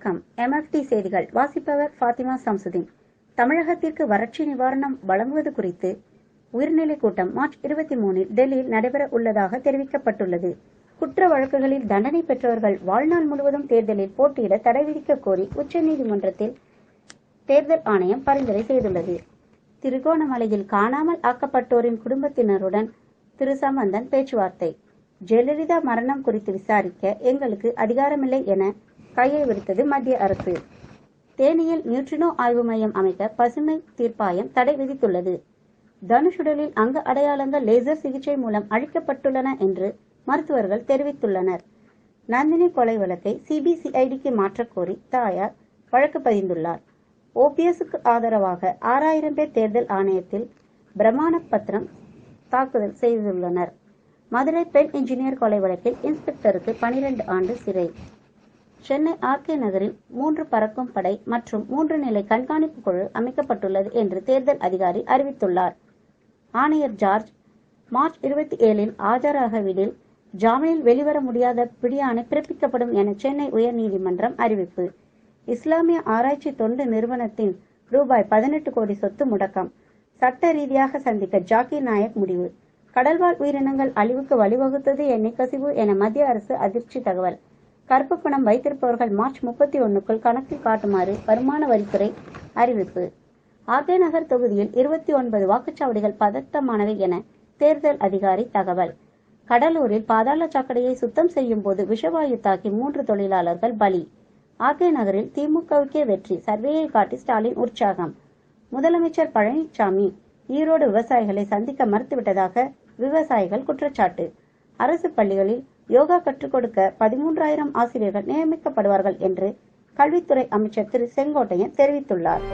வணக்கம். MFT செய்திகள் வாசிப்பவர் ஃபாத்திமா சம்சுதீன். தமிழகத்திற்கு வறட்சி நிவாரணம் வழங்குவது குறித்து உயர்நிலை கூட்டம் மார்ச் 23 டெல்லியில் நடைபெற உள்ளதாக தெரிவிக்கப்பட்டுள்ளது. குற்ற வழக்குகளில் தண்டனை பெற்றவர்கள் வாழ்நாள் முழுவதும் தேர்தலில் போட்டியிட தடை விதிக்க கோரி உச்சநீதிமன்றத்தில் தேர்தல் ஆணையம் பரிந்துரை செய்துள்ளது. திருகோணமலையில் காணாமல் ஆக்கப்பட்டோரின் குடும்பத்தினருடன் திரு சம்பந்தன் பேச்சுவார்த்தை. ஜெயலலிதா மரணம் குறித்து விசாரிக்க எங்களுக்கு அதிகாரமில்லை என கையை விரித்தது மத்திய அரசு. தேனியில் நியூட்ரினோ ஆய்வு மையம் அமைக்க பசுமை தீர்ப்பாயம் தடை விதித்துள்ளது. தனுஷுடலில் அங்க அடையாளங்கள் லேசர் சிகிச்சை மூலம் அழிக்கப்பட்டுள்ளன என்று மருத்துவர்கள் தெரிவித்துள்ளனர். நந்தினி கொலை வழக்கை CBCIDக்கு மாற்றக்கோரி தாயார் வழக்கு பதிந்துள்ளார். OPSக்கு ஆதரவாக 6000 பேர் தேர்தல் ஆணையத்தில் பிரமாண பத்திரம் தாக்குதல் செய்துள்ளனர். மதுரை பெண் இன்ஜினியர் கொலை வழக்கில் இன்ஸ்பெக்டருக்கு 12 ஆண்டு சிறை. சென்னை RK நகரில் 3 பறக்கும் படை மற்றும் 3 நிலை கண்காணிப்பு குழு அமைக்கப்பட்டுள்ளது என்று தேர்தல் அதிகாரி அறிவித்துள்ளார். ஆணையர் ஜார்ஜ் மார்ச் 27 ஆஜராகவிடில் ஜாமீனில் வெளிவர முடியாத பிடியாணை பிறப்பிக்கப்படும் என சென்னை உயர்நீதிமன்றம் அறிவிப்பு. இஸ்லாமிய ஆராய்ச்சி தொண்டு நிறுவனத்தின் ரூபாய் 18 கோடி சொத்து முடக்கம். சட்ட ரீதியாக சந்திக்க ஜாகிர் நாயக் முடிவு. கடல்வாழ் உயிரினங்கள் அழிவுக்கு வழிவகுத்தது எண்ணெய் கசிவு என மத்திய அரசு அதிர்ச்சி தகவல். கருப்பு பணம் வைத்திருப்பவர்கள் மார்ச் 31க்குள் கணக்கில் காட்டுமாறு வருமான வரித்துறை அறிவிப்பு. RK நகர் தொகுதியில் 29 வாக்குச்சாவடிகள் பதட்டமானவை என தேர்தல் அதிகாரி தகவல். கடலூரில் பாதாள சாக்கடையை சுத்தம் செய்யும் போது விஷவாயு தாக்கி 3 தொழிலாளர்கள் பலி. RK நகரில் திமுகவுக்கே வெற்றி, சர்வேயை காட்டி ஸ்டாலின் உற்சாகம். முதலமைச்சர் பழனிசாமி ஈரோடு விவசாயிகளை சந்திக்க மறுத்துவிட்டதாக விவசாயிகள் குற்றச்சாட்டு. அரசு பள்ளிகளில் யோகா கற்றுக் கொடுக்க 13000 ஆசிரியர்கள் நியமிக்கப்படுவார்கள் என்று கல்வித்துறை அமைச்சர் திரு செங்கோட்டையன் தெரிவித்துள்ளார்.